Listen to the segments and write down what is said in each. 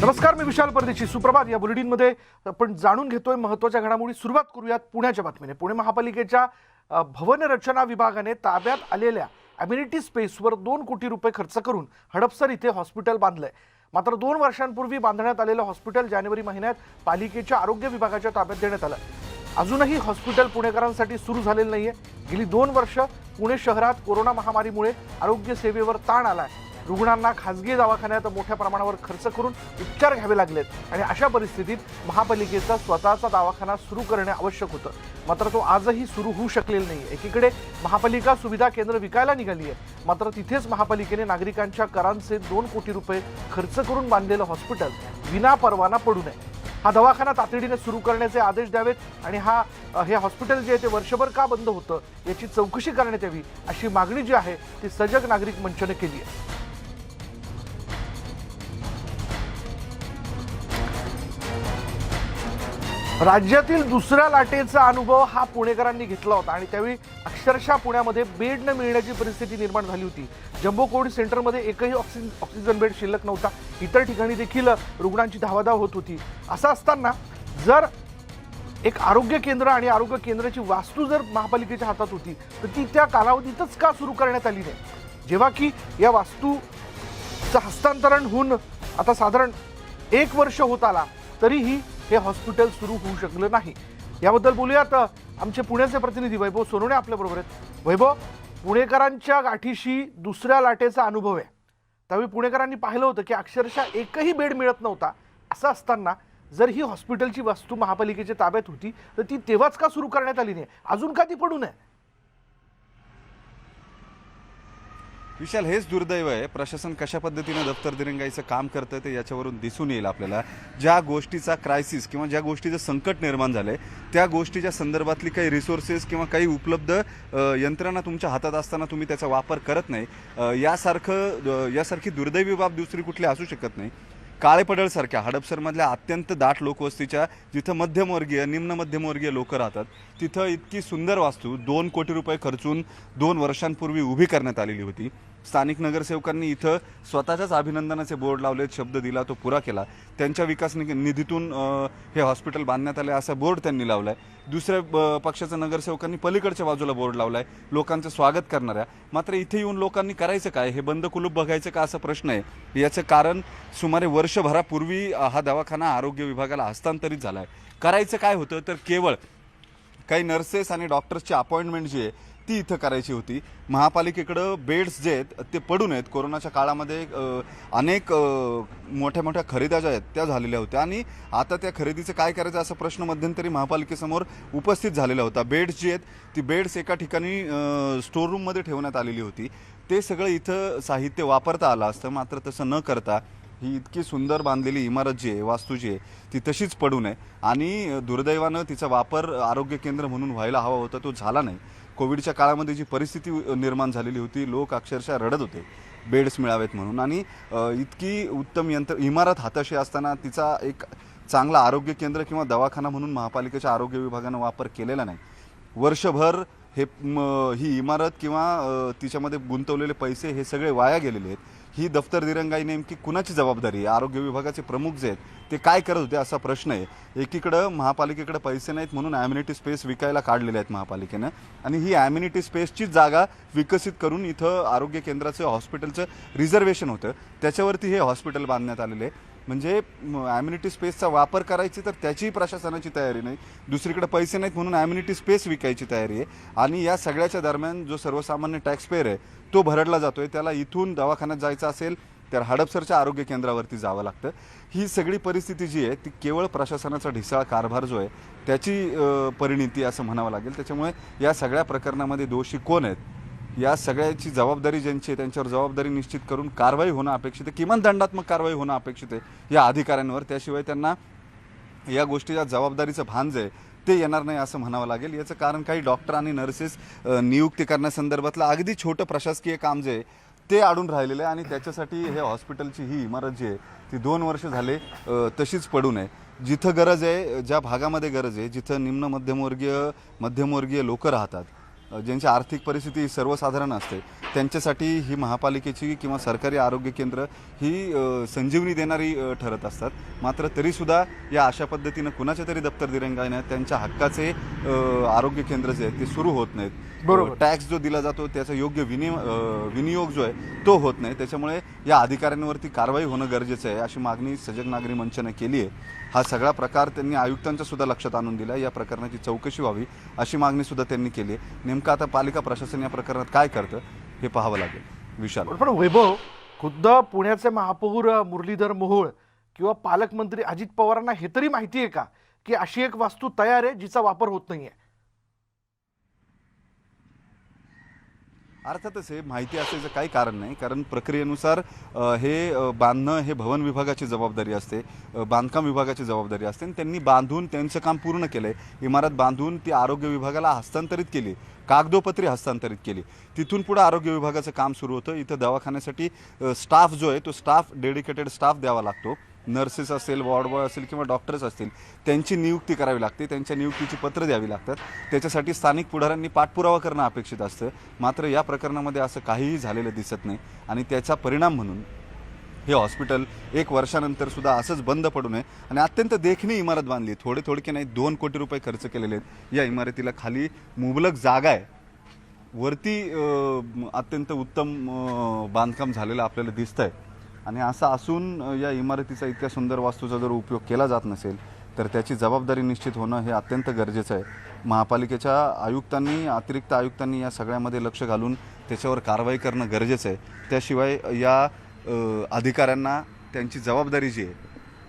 नमस्कार, मी विशाल परदेशी. सुप्रभात. या बुलेटिनमध्ये आपण जाणून घेतोय महत्त्वाच्या घडामोडी. सुरुवात करूयात पुण्याच्या बातमीने. पुणे महापालिकेच्या भवन रचना विभागाने ताब्यात आलेल्या अम्युनिटी स्पेसवर 2 कोटी रुपये खर्च करून हडपसर इथे हॉस्पिटल बांधलंय. मात्र 2 वर्षांपूर्वी बांधण्यात आलेलं हॉस्पिटल जानेवारी महिन्यात पालिकेच्या आरोग्य विभागाच्या ताब्यात देण्यात आलं. अजूनही हॉस्पिटल पुणेकरांसाठी सुरू झालेलं नाहीये. गेली 2 वर्ष पुणे शहरात कोरोना महामारीमुळे आरोग्य सेवेवर ताण आलाय. रुग्णांना खासगी दवाखान्यात मोठ्या प्रमाणावर खर्च करून उपचार घ्यावे लागलेत आणि अशा परिस्थितीत महापालिकेचा स्वतःचा दवाखाना सुरू करणे आवश्यक होतं. मात्र तो आजही सुरू होऊ शकलेला नाही. एकीकडे महापालिका सुविधा केंद्र विकायला निघाली आहे, मात्र तिथेच महापालिकेने नागरिकांच्या करांचे 2 कोटी रुपये खर्च करून बांधलेलं हॉस्पिटल विना परवाना पडू नये. हा दवाखाना तातडीने सुरू करण्याचे आदेश द्यावेत आणि हे हॉस्पिटल जे आहे ते वर्षभर का बंद होतं याची चौकशी करण्यात यावी, अशी मागणी जी आहे ती सजग नागरिक मंचने केली आहे. राज्यातील दुसऱ्या लाटेचा अनुभव हा पुणेकरांनी घेतला होता आणि त्यावेळी अक्षरशः पुण्यामध्ये बेड न मिळण्याची परिस्थिती निर्माण झाली होती. जम्बो कोविड सेंटरमध्ये एकही ऑक्सिजन बेड शिल्लक नव्हता. इतर ठिकाणी देखील रुग्णांची धावाधाव होत होती. असं असताना जर एक आरोग्य केंद्र आणि आरोग्य केंद्राची वास्तू जर महापालिकेच्या हातात होती तर ती त्या कालावधीतच का सुरू करण्यात आली नाही? जेव्हा की या वास्तूचं हस्तांतरण होऊन आता साधारण 1 वर्ष होत आला तरीही हे हॉस्पिटल सुरू होऊ शकलं नाही. याबद्दल बोलूयात. आमचे पुण्याचे प्रतिनिधी वैभव सोनवणे आपल्याबरोबर आहेत. वैभव, पुणेकरांच्या गाठीशी दुसऱ्या लाटेचा अनुभव आहे. त्यावेळी पुणेकरांनी पाहिलं होतं की अक्षरशः एकही बेड मिळत नव्हता. असं असताना जर ही हॉस्पिटलची वास्तू महापालिकेच्या ताब्यात होती तर ती तेव्हाच का सुरू करण्यात आली नाही? अजून का ती पडू नये? विशाल, हेच दुर्दैव आहे. प्रशासन कशा पद्धतीने दफ्तर दिरंगाईचं काम करतं ते याच्यावरून दिसून येईल आपल्याला. ज्या गोष्टीचा क्रायसिस किंवा ज्या गोष्टीचं संकट निर्माण झालंय त्या गोष्टीच्या संदर्भातली काही रिसोर्सेस किंवा काही उपलब्ध यंत्रणा तुमच्या हातात असताना तुम्ही त्याचा वापर करत नाही, यासारखी दुर्दैवी बाब दुसरी कुठली असू शकत नाही. काळेपडळसारख्या हडपसरमधल्या अत्यंत दाट लोकवस्तीच्या जिथं मध्यमवर्गीय निम्न मध्यमवर्गीय लोक राहतात तिथं इतकी सुंदर वास्तू 2 कोटी रुपये खर्चून 2 वर्षांपूर्वी उभी करण्यात आलेली होती. स्थानिक नगरसेवकांनी इथं स्वतःच्याच अभिनंदनाचे बोर्ड लावलेत, शब्द दिला तो पुरा केला. त्यांच्या विकास निधीतून हे हॉस्पिटल बांधण्यात आले असा बोर्ड त्यांनी लावलाय. दुसऱ्या पक्षाच्या नगरसेवकांनी पलीकडच्या बाजूला बोर्ड लावलाय लोकांचं स्वागत करणाऱ्या. मात्र इथे येऊन लोकांनी करायचं काय? हे बंद कुलूप बघायचं का असा प्रश्न आहे. याचं कारण सुमारे वर्षभरापूर्वी हा दवाखाना आरोग्य विभागाला हस्तांतरित झाला आहे. करायचं काय होतं तर केवळ काही नर्सेस आणि डॉक्टर्सची अपॉइंटमेंट जी आहे ती इथं करायची होती. महापालिकेकडं बेड्स जे आहेत ते पडून आहेत. कोरोनाच्या काळामध्ये अनेक मोठ्या मोठ्या खरेद्या ज्या आहेत त्या झालेल्या होत्या आणि आता त्या खरेदीचं काय करायचं असा प्रश्न मध्यंतरी महापालिकेसमोर उपस्थित झालेला होता. बेड्स जी आहेत ती बेड्स एका ठिकाणी स्टोअररूममध्ये ठेवण्यात आलेली होती. ते सगळं इथं साहित्य वापरता आलं असतं, मात्र तसं न करता ही इतकी सुंदर बांधलेली इमारत जी आहे, वास्तू जी आहे ती तशीच पडू नये आणि दुर्दैवानं तिचा वापर आरोग्य केंद्र म्हणून व्हायला हवा होता, तो झाला नाही. कोविडच्या काळामध्ये जी परिस्थिती निर्माण झालेली होती, लोक अक्षरशः रडत होते बेड्स मिळावेत म्हणून आणि इतकी उत्तम इमारत हाताशी असताना तिचा एक चांगला आरोग्य केंद्र किंवा दवाखाना म्हणून महापालिकेच्या आरोग्य विभागानं वापर केलेला नाही. वर्षभर ही इमारत किंवा तिच्यामध्ये गुंतवलेले पैसे हे सगळे वाया गेलेले आहेत. ही दफ्तर दिरंगाई नेमकी कुणाची जबाबदारी आहे? आरोग्य विभागाचे प्रमुख जे आहेत ते काय करत होते असा प्रश्न आहे. एकीकडं महापालिकेकडे पैसे नाहीत म्हणून ॲम्युनिटी स्पेस विकायला काढलेले आहेत महापालिकेनं आणि ही ॲम्युनिटी स्पेसची जागा विकसित करून इथं आरोग्य केंद्राचं हॉस्पिटलचं रिझर्वेशन होतं, त्याच्यावरती हे हॉस्पिटल बांधण्यात आलेले आहे. म्हणजे ॲम्युनिटी स्पेसचा वापर करायची तर त्याचीही प्रशासनाची तयारी नाही. दुसरीकडे पैसे नाहीत म्हणून ॲम्युनिटी स्पेस विकायची तयारी आहे आणि या सगळ्याच्या दरम्यान जो सर्वसामान्य टॅक्सपेयर आहे तो भरडला जातोय. त्याला इथून दवाखान्यात जायचं असेल तर हडपसरच्या आरोग्य केंद्रावरती जावं लागतं. ही सगळी परिस्थिती जी आहे ती केवळ प्रशासनाचा ढिसाळ कारभार जो आहे त्याची परिणिती असं म्हणावं लागेल. त्याच्यामुळे या सगळ्या प्रकरणामध्ये दोषी कोण आहेत या सगळ्याची जबाबदारी ज्यांची आहे त्यांच्यावर जबाबदारी निश्चित करून कारवाई होणं अपेक्षित आहे, किमान दंडात्मक कारवाई होणं अपेक्षित आहे या अधिकाऱ्यांवर. त्याशिवाय त्यांना या गोष्टीच्या जबाबदारीचं भान जे आहे ते येणार नाही असं म्हणावं लागेल. याचं कारण काही डॉक्टर आणि नर्सेस नियुक्ती करण्यासंदर्भातलं अगदी छोटं प्रशासकीय काम जे आहे ते अडून राहिलेलं आहे आणि त्याच्यासाठी हे हॉस्पिटलची ही इमारत जी आहे ती 2 वर्ष झाले तशीच पडू नये. जिथं गरज आहे, ज्या भागामध्ये गरज आहे, जिथं निम्न मध्यमवर्गीय लोक राहतात, ज्यांची आर्थिक परिस्थिती सर्वसाधारण असते त्यांच्यासाठी ही महापालिकेची किंवा सरकारी आरोग्य केंद्र ही संजीवनी देणारी ठरत असतात. मात्र तरीसुद्धा या अशा पद्धतीनं कुणाच्या तरी दप्तर दिरंगाईनं त्यांच्या हक्काचे आरोग्य केंद्र जे आहेत ते सुरू होत नाहीत. बरोबर. टॅक्स जो दिला जातो त्याचा योग्य विनियोग जो आहे तो होत नाही. त्याच्यामुळे या अधिकाऱ्यांवरती कारवाई होणं गरजेचं आहे अशी मागणी सजग नागरी मंचाने केली आहे. हा सगळा प्रकार त्यांनी आयुक्तांच्या सुद्धा लक्षात आणून दिला. या प्रकरणाची चौकशी व्हावी अशी मागणी सुद्धा त्यांनी केली आहे. नेमकं आता पालिका प्रशासन या प्रकरणात काय करतं हे पाहावं लागेल. विशाल. पण वैभव, खुद्द पुण्याचे महापौर मुरलीधर मोहोळ किंवा पालकमंत्री अजित पवारांना हे तरी माहिती आहे का की अशी एक वास्तू तयार आहे जिचा वापर होत नाहीये? अर्थातच हे माहिती असायचं काही कारण नाही. कारण प्रक्रियेनुसार हे बांधणं हे भवन विभागाची जबाबदारी असते, बांधकाम विभागाची जबाबदारी असते. आणि त्यांनी बांधून त्यांचं काम पूर्ण केलं आहे. इमारत बांधून ती आरोग्य विभागाला हस्तांतरित केली, कागदोपत्री हस्तांतरित केली. तिथून पुढे आरोग्य विभागाचं काम सुरू होतं. इथं दवाखान्यासाठी स्टाफ जो आहे तो स्टाफ, डेडिकेटेड स्टाफ द्यावा लागतो. नर्सेस असेल, वॉर्ड बॉय असेल किंवा डॉक्टर्स असतील त्यांची नियुक्ती करावी लागते. त्यांच्या नियुक्तीची पत्र द्यावी लागतात. त्याच्यासाठी स्थानिक पुढाऱ्यांनी पाठपुरावा करणं अपेक्षित असतं. मात्र या प्रकरणामध्ये असं काहीही झालेलं दिसत नाही. आणि त्याचा परिणाम म्हणून हे हॉस्पिटल 1 वर्षानंतर सुद्धा असंच बंद पडू नये. आणि अत्यंत देखणी इमारत बांधली, थोडके नाही 2 कोटी रुपये खर्च केलेले आहेत. या इमारतीला खाली मुबलक जागा आहे, वरती अत्यंत उत्तम बांधकाम झालेलं आपल्याला दिसतंय. आणि असं असून या इमारतीचा इतक्या सुंदर वास्तूचा जर उपयोग केला जात नसेल तर त्याची जबाबदारी निश्चित होणं हे अत्यंत गरजेचं आहे. महापालिकेच्या आयुक्तांनी, अतिरिक्त आयुक्तांनी या सगळ्यामध्ये लक्ष घालून त्याच्यावर कारवाई करणं गरजेचं आहे. त्याशिवाय या अधिकाऱ्यांना त्यांची जबाबदारी जी आहे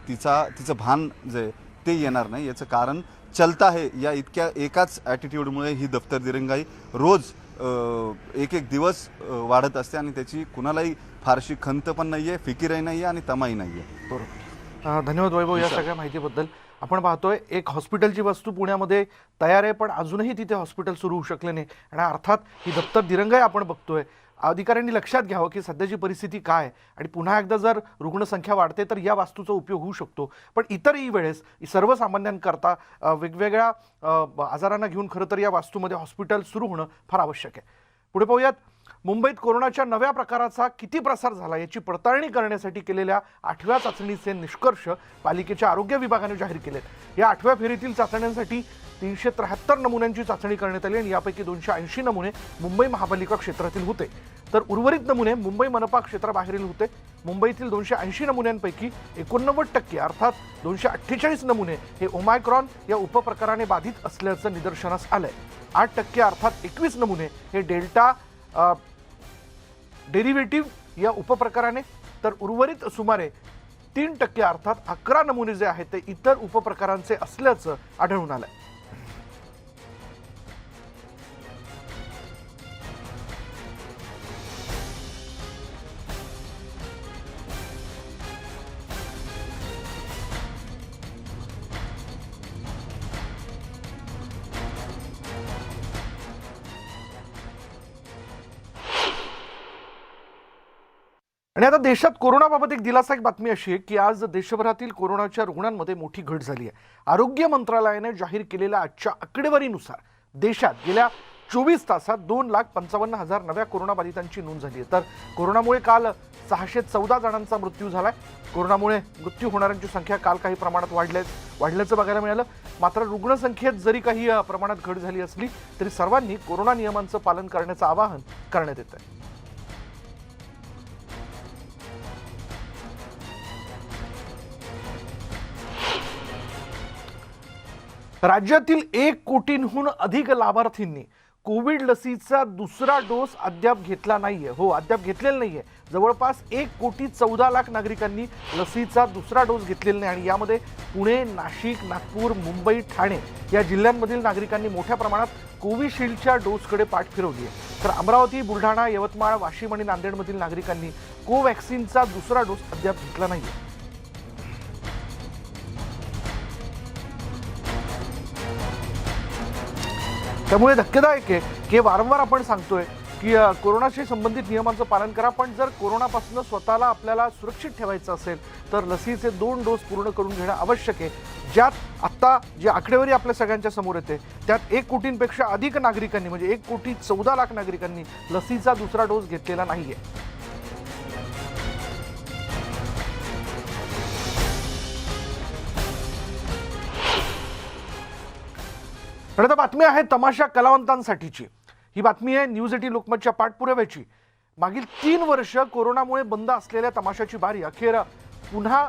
तिचं भान जे आहे ते येणार नाही. याचं कारण चलता आहे या इतक्या एकाच ॲटिट्यूडमुळे ही दफ्तर दिरंगाई रोज एक दिवस वाढत असते. आणि त्याची कुणालाही फारशी खंत पण नाही आहे, फिकीरही नाही आहे आणि तमाही नाही आहे. बरोबर. धन्यवाद वैभव या सगळ्या माहितीबद्दल. आपण पाहतोय एक हॉस्पिटलची वस्तू पुण्यामध्ये तयार आहे, पण अजूनही तिथे हॉस्पिटल सुरू होऊ शकले नाही. आणि अर्थात ही दप्तर दिरंगाई आपण बघतोय. अधिकाऱ्यांनी लक्षात घ्यावं की सध्याची परिस्थिती काय, आणि पुन्हा एकदा जर रुग्णसंख्या वाढते तर या वास्तूचा उपयोग होऊ शकतो. पण इतरही वेळेस सर्वसामान्यांकरता वेगवेगळ्या आजारांना घेऊन खरं तर या वास्तूमध्ये हॉस्पिटल सुरू होणं फार आवश्यक आहे. पुढे पाहूयात. मुंबईत कोरोनाच्या नव्या प्रकाराचा किती प्रसार झाला याची पडताळणी करण्यासाठी केलेल्या 8व्या चाचणीचे निष्कर्ष पालिकेच्या आरोग्य विभागाने जाहीर केलेत. या 8व्या फेरीतील चाचण्यांसाठी 373 नमुन्यांची चाचणी करण्यात आली आणि यापैकी 280 नमुने मुंबई महापालिका क्षेत्रातील होते, तर उर्वरित नमुने मुंबई मनपा क्षेत्राबाहेरील होते. मुंबईतील 280 नमुन्यांपैकी 89% अर्थात 248 नमुने हे ओमायक्रॉन या उपप्रकाराने बाधित असल्याचं निदर्शनास आलंय. 8% अर्थात 21 नमुने हे डेल्टा डेरिव्हेटिव्ह या उपप्रकाराने, तर उर्वरित सुमारे 3% अर्थात 11 नमुने जे आहेत ते इतर उपप्रकारांचे असल्याचं आढळून आलंय. आणि आता देशात कोरोनाबाबत एक दिलासादायक बातमी अशी आहे की आज देशभरातील कोरोनाच्या रुग्णांमध्ये मोठी घट झाली आहे. आरोग्य मंत्रालयाने जाहीर केलेल्या आजच्या आकडेवारीनुसार देशात गेल्या 24 तासात 2,55,000 नव्या कोरोनाबाधितांची नोंद झाली आहे. तर कोरोनामुळे काल 614 जणांचा मृत्यू झालाय. कोरोनामुळे मृत्यू होणाऱ्यांची संख्या काल काही प्रमाणात वाढल्याचं बघायला मिळालं. मात्र रुग्णसंख्येत जरी काही प्रमाणात घट झाली असली तरी सर्वांनी कोरोना नियमांचं पालन करण्याचं आवाहन करण्यात येत आहे. राज्यातील 1 कोटींहून अधिक लाभार्थींनी कोविड लसीचा दुसरा डोस अद्याप घेतला नाहीये. अद्याप घेतलेला नाहीये. जवळपास 1,14,00,000 नागरिकांनी लसीचा दुसरा डोस घेतलेला नाही. आणि यामध्ये पुणे, नाशिक, नागपूर, मुंबई, ठाणे या जिल्ह्यांमधील नागरिकांनी मोठ्या प्रमाणात कोविशिल्डच्या डोसकडे पाठ फिरवली आहे. तर अमरावती, बुलढाणा, यवतमाळ, वाशिम आणि नांदेडमधील नागरिकांनी कोवॅक्सिनचा दुसरा डोस अद्याप घेतला नाहीये. त्यामुळे धक्केदायक आहे की वारंवार आपण सांगतोय की कोरोनाशी संबंधित नियमांचं पालन करा, पण जर कोरोनापासून स्वतःला आपल्याला सुरक्षित ठेवायचं असेल तर लसीचे 2 डोस पूर्ण करून घेणं आवश्यक आहे. ज्यात आत्ता जी आकडेवारी आपल्या सगळ्यांच्या समोर येते त्यात 1 कोटींपेक्षा अधिक नागरिकांनी म्हणजे 1,14,00,000 नागरिकांनी लसीचा दुसरा डोस घेतलेला नाहीये. आणि आता बातमी आहे तमाशा कलावंतांसाठीची. ही बातमी आहे न्यूज 18 लोकमतच्या पाठपुराव्याची. मागील 3 वर्ष कोरोनामुळे बंद असलेल्या तमाशाची बारी अखेर पुन्हा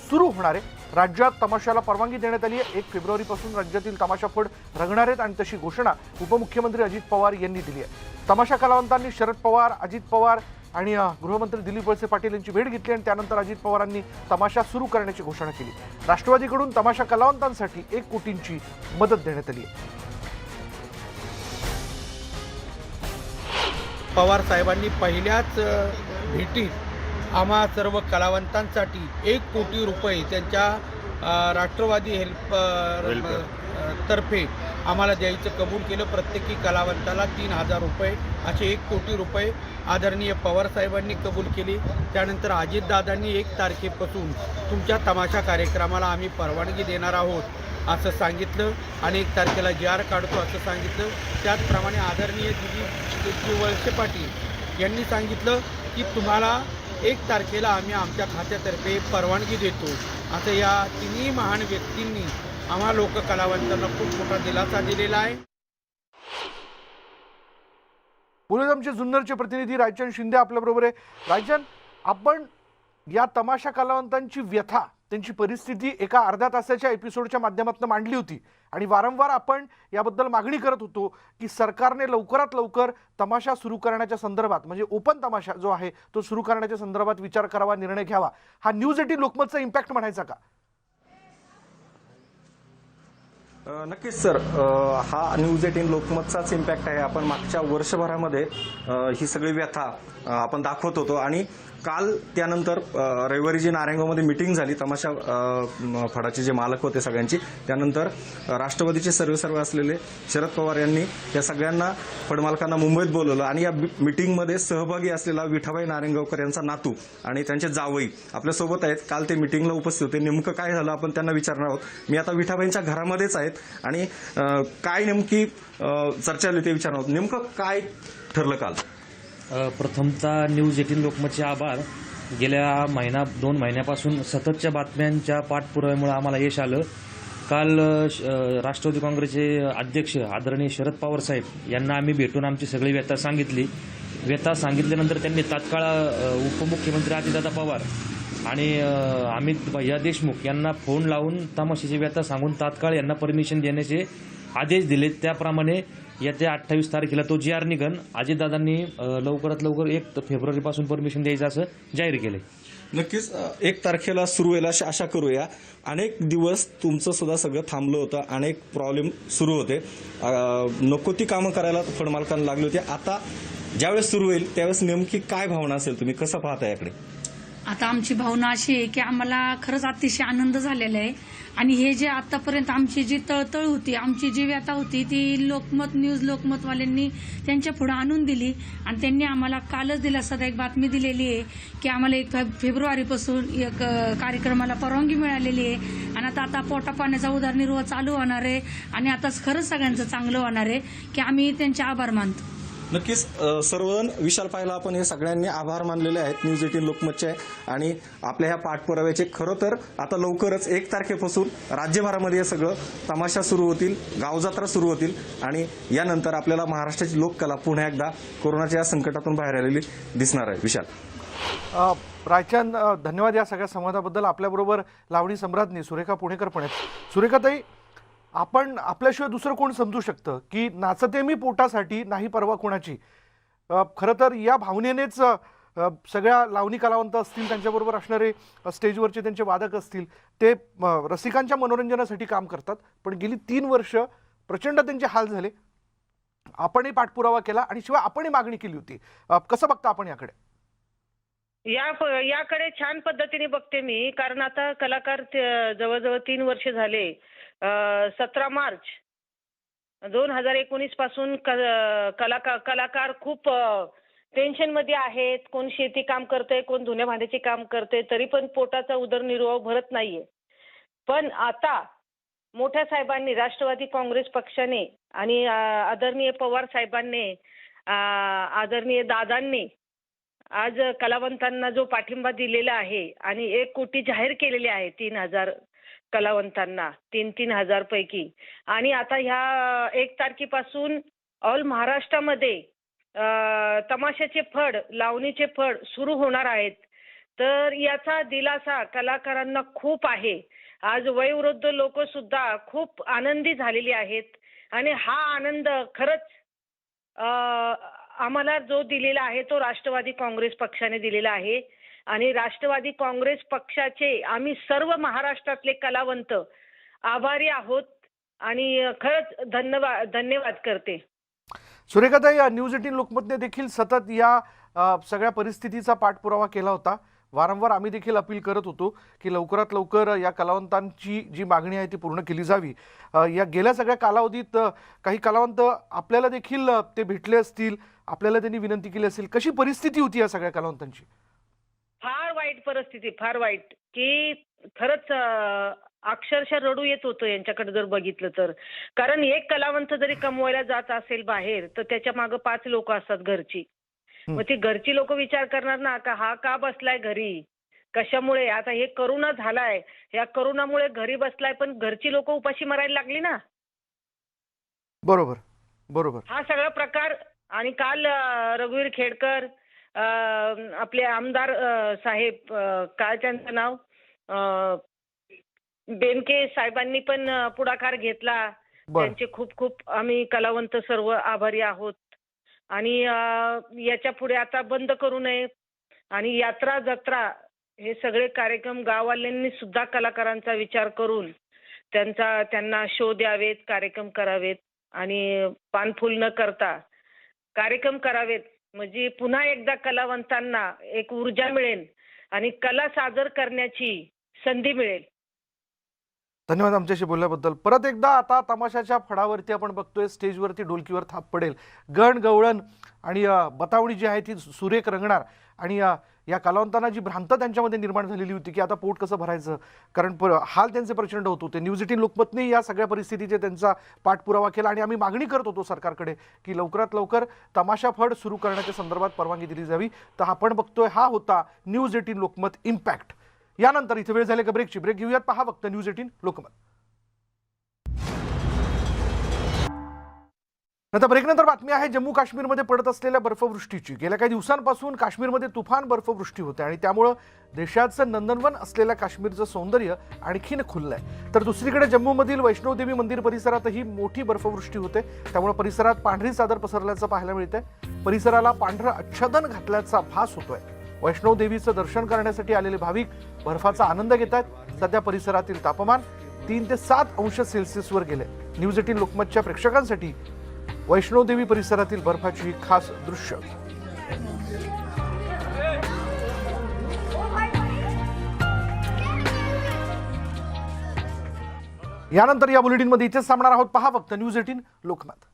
सुरू होणार आहे. राज्यात तमाशाला परवानगी देण्यात आली आहे. 1 फेब्रुवारीपासून राज्यातील तमाशा फड रंगणार आहेत आणि तशी घोषणा उपमुख्यमंत्री अजित पवार यांनी दिली आहे. तमाशा कलावंतांनी शरद पवार, अजित पवार आणि गृहमंत्री दिलीप वळसे पाटील यांची भेट घेतली आणि त्यानंतर अजित पवारांनी तमाशा सुरू करण्याची घोषणा केली. राष्ट्रवादीकडून तमाशा कलावंतांसाठी 1 कोटींची मदत देण्यात आली आहे. पवार साहेबांनी पहिल्याच भेटीत आम्हा सर्व कलावंतांसाठी 1 कोटी रुपये त्यांच्या राष्ट्रवादी हेल्प तर्फे आम्हाला द्यायचं कबूल केलं. प्रत्येकी कलावंताला 3,000 रुपये असे 1 कोटी रुपये आदरणीय पवार साहेबांनी कबूल केली. त्यानंतर अजितदादांनी 1 तारखेपासून तुमच्या तमाशा कार्यक्रमाला आम्ही परवानगी देणार आहोत असं सांगितलं आणि 1 तारखेला JR काढतो असं सांगितलं. त्याचप्रमाणे आदरणीय दिलीप वळसे पाटील यांनी सांगितलं की तुम्हाला 1 तारखेला आम्ही आमच्या खात्यातर्फे परवानगी देतो. असं या तिन्ही महान व्यक्तींनी आम्हा लोक कलावंतांना खूप मोठा दिलासा दिलेला आहे. पुण्यात आमचे जुन्नरचे प्रतिनिधी रायचंद शिंदे आपल्याबरोबर आहे. रायचंद, आपण या तमाशा कलावंतांची व्यथा, त्यांची परिस्थिती एका अर्ध्या तासाच्या एपिसोडच्या माध्यमातून मांडली होती आणि वारंवार आपण याबद्दल मागणी करत होतो की सरकारने लवकरात लवकर तमाशा सुरू करण्याच्या संदर्भात म्हणजे ओपन तमाशा जो आहे तो सुरू करण्याच्या संदर्भात विचार करावा, निर्णय घ्यावा. हा न्यूज 18 लोकमतचा इम्पॅक्ट म्हणायचा का? नक्कीच सर, हा न्यूज 18 लोकमतचाच इम्पॅक्ट आहे. आपण मागच्या वर्षभरामध्ये ही सगळी व्यथा आपण दाखवत होतो आणि काल त्यानंतर रविवारी जी नारायणगावमध्ये मिटिंग झाली तमाशा फडाचे जे मालक होते सगळ्यांची, त्यानंतर राष्ट्रवादीचे सर्व असलेले शरद पवार यांनी या सगळ्यांना फडमालकांना मुंबईत बोलवलं आणि या मिटिंगमध्ये सहभागी असलेला विठाबाई नारायणगावकर यांचा नातू आणि त्यांचे जावई आपल्यासोबत आहेत. काल ते मिटिंगला उपस्थित होते. नेमकं काय झालं आपण त्यांना विचारणार आहोत. मी आता विठाबाईंच्या घरामध्येच आहेत आणि काय नेमकी चर्चा झाली ते विचारणार आहोत. नेमकं काय ठरलं काल? प्रथमतः न्यूज 18 लोकमतचे आभार. गेल्या 2 महिन्यापासून सततच्या बातम्यांच्या पाठपुराव्यामुळे आम्हाला यश आलं. काल राष्ट्रवादी काँग्रेसचे अध्यक्ष आदरणीय शरद पवार साहेब यांना आम्ही भेटून आमची सगळी व्यथा सांगितली. व्यथा सांगितल्यानंतर त्यांनी तात्काळ उपमुख्यमंत्री अजितदादा पवार आणि अमित भैया देशमुख यांना फोन लावून तमाशाची व्यथा सांगून तात्काळ यांना परमिशन देण्याचे आदेश दिले. त्याप्रमाणे येत्या 28 तारखेला तो JR निघन. अजितदादांनी लवकरात लवकर 1 फेब्रुवारीपासून परमिशन द्यायचं असं जाहीर केलंय. नक्कीच 1 तारखेला सुरू होईल अशी आशा करूया. अनेक दिवस तुमचं सुद्धा सगळं थांबलं होतं, अनेक प्रॉब्लेम सुरू होते, नको ती कामं करायला फडमालकांना लागली होती. आता ज्यावेळेस सुरू होईल त्यावेळेस नेमकी काय भावना असेल, तुम्ही कसं पाहता याकडे? आता आमची भावना अशी आहे की आम्हाला खरंच अतिशय आनंद झालेला आहे आणि हे जे आतापर्यंत आमची जी तळतळ होती, आमची जी व्यथा होती ती न्यूज लोकमतवाल्यांनी त्यांच्या पुढे आणून दिली आणि त्यांनी आम्हाला कालच दिलासादायक एक बातमी दिलेली आहे की आम्हाला 1 फेब्रुवारीपासून एक कार्यक्रमाला परवानगी मिळालेली आहे आणि आता पोटापाण्याचा उदरनिर्वाह चालू होणार आहे आणि आता खरंच सगळ्यांचं चांगलं होणार आहे की आम्ही त्यांचे आभार मानतो. नक्कीच सर्वजण विशाल पाहिला आपण हे सगळ्यांनी आभार मानलेले आहेत न्यूज 18 लोकमतचे आणि आपल्या ह्या पाठपुराव्याचे. खरं तर आता लवकरच 1 तारखेपासून राज्यभरामध्ये हे सगळं तमाशा सुरू होतील, गावजत्रा सुरू होतील आणि यानंतर आपल्याला महाराष्ट्राची लोककला पुन्हा एकदा कोरोनाच्या या संकटातून बाहेर आलेली दिसणार आहे. विशाल. रायचंद, धन्यवाद या सगळ्या संवादाबद्दल. आपल्याबरोबर लावणी सम्राज्ञी सुरेखा पुणेकर पण आहेत. सुरेखाताई, आपण आपल्याशिवाय दुसरं कोण समजू शकतं की नाचते मी पोटासाठी नाही परवा कोणाची. खरं तर या भावनेनेच सगळ्या लावणी कलावंत असतील, त्यांच्याबरोबर असणारे स्टेजवरचे त्यांचे वादक असतील, ते रसिकांच्या मनोरंजनासाठी काम करतात. पण गेली 3 वर्ष प्रचंड त्यांचे हाल झाले. आपणही पाठपुरावा केला आणि शिवाय आपणही मागणी केली होती. कसं बघता आपण याकडे? याकडे छान पद्धतीने बघते मी, कारण आता कलाकार जवळजवळ 3 वर्ष झाले. 17 मार्च 2019 पासून कलाकार खूप टेन्शन मध्ये आहेत. कोण शेती काम करतंय, कोण धुण्या भांड्याचे काम करतंय, तरी पण पोटाचा उदरनिर्वाह भरत नाहीये. पण आता मोठ्या साहेबांनी, राष्ट्रवादी काँग्रेस पक्षाने आणि आदरणीय पवार साहेबांनी, आदरणीय दादांनी आज कलावंतांना जो पाठिंबा दिलेला आहे आणि 1 कोटी जाहीर केलेले आहे 3,000 कलावंतांना, 3,000 पैकी. आणि आता ह्या 1 तारखेपासून ऑल महाराष्ट्रामध्ये तमाशाचे फड, लावणीचे फड सुरू होणार आहेत. तर याचा दिलासा कलाकारांना खूप आहे. आज वयोवृद्ध लोक सुद्धा खूप आनंदी झालेली आहेत आणि हा आनंद खरंच आम्हाला जो दिलेला आहे तो राष्ट्रवादी काँग्रेस पक्षाने दिलेला आहे. आणि राष्ट्रवादी काँग्रेस पक्षाचे आम्ही सर्व महाराष्ट्रातले कलावंत आभारी आहोत आणि खरंच धन्यवाद करते. सुरेखाताई, न्यूज 18 लोकमतने देखील सतत या सगळ्या परिस्थितीचा पाठपुरावा केला होता. वारंवार आम्ही देखील अपील करत होतो की लवकरात लवकर या कलावंतांची जी मागणी आहे ती पूर्ण केली जावी. या गेल्या सगळ्या कालावधीत काही कलावंत आपल्याला देखील ते भेटले असतील, आपल्याला त्यांनी विनंती केली असेल. कशी परिस्थिती होती या सगळ्या कलावंतांची? फार वाईट परिस्थिती, फार वाईट, की खरंच अक्षरशः रडू येत होतं यांच्याकडे जर बघितलं तर. कारण एक कलावंत जरी कमवायला जात असेल बाहेर तर त्याच्या मागे 5 लोक असतात घरची. मग ती घरची लोक विचार करणार ना का हा का बसलाय घरी, कशामुळे. आता हे करोना झालाय, या करोनामुळे घरी बसलाय, पण घरची लोक उपाशी मरायला लागली ना. बरोबर बरोबर. हा सगळा प्रकार. आणि काल रघुवीर खेडकर, आपले आमदार साहेब, काय त्यांचं नाव, बेनके साहेबांनी पण पुढाकार घेतला. त्यांचे खूप खूप आम्ही कलावंत सर्व आभारी आहोत. आणि याच्या पुढे आता बंद करू नये. आणि यात्रा जत्रा हे सगळे कार्यक्रम गाववाल्यांनी सुद्धा कलाकारांचा विचार करून त्यांना शो द्यावेत, कार्यक्रम करावेत आणि पानफुल न करता कार्यक्रम करावेत. म्हणजे पुन्हा एकदा कलावंतांना एक ऊर्जा मिळेल आणि कला सादर करण्याची संधी मिळेल. धन्यवाद आमच्याशी बोलल्याबद्दल. परत एकदा आता तमाशाच्या फडावरती आपण बघतोय, स्टेजवरती ढोलकीवर थाप पडेल, गण गवळण आणि बतावणी जी आहे ती सुरेख रंगणार. आणि या कलावंतांना जी भ्रांत त्यांच्यामध्ये निर्माण झालेली होती की आता पोट कसं भरायचं, कारण हाल त्यांचे प्रचंड होत होते. न्यूज 18 लोकमतने या सगळ्या परिस्थितीचे त्यांचा पाठपुरावा केला आणि आम्ही मागणी करत होतो सरकारकडे की लवकरात लवकर तमाशा फड सुरू करण्याच्या संदर्भात परवानगी दिली जावी. तर आपण बघतोय हा होता न्यूज 18 लोकमत इम्पॅक्ट. यानंतर इथे वेळ झाली का ब्रेकची. ब्रेक घेऊयात. पहा फक्त न्यूज 18 लोकमत. नंतर ब्रेकनंतर बातमी आहे जम्मू काश्मीरमध्ये पडत असलेल्या बर्फवृष्टीची. गेल्या काही दिवसांपासून काश्मीरमध्ये तुफान बर्फवृष्टी होते आणि त्यामुळे देशाचं नंदनवन असलेल्या काश्मीरचं सौंदर्य आणखीन खुललंय. तर दुसरीकडे जम्मूमधील वैष्णोदेवी मंदिर परिसरातही मोठी बर्फवृष्टी होते. त्यामुळे परिसरात पांढरी चादर पसरल्याचं पाहायला मिळतंय. परिसराला पांढरं आच्छादन घातल्याचा भास होतोय. वैष्णोदेवीचं दर्शन करण्यासाठी आलेले भाविक बर्फाचा आनंद घेत आहेत. सध्या परिसरातील तापमान 3 ते 7 अंश सेल्सिअसवर गेले. न्यूज 18 लोकमतच्या प्रेक्षकांसाठी वैष्णोदेवी परिसरातील बर्फाची ही खास दृश्य. यानंतर या बुलेटिनमध्ये इथेच थांबणार आहोत. पहा फक्त न्यूज 18 लोकमत.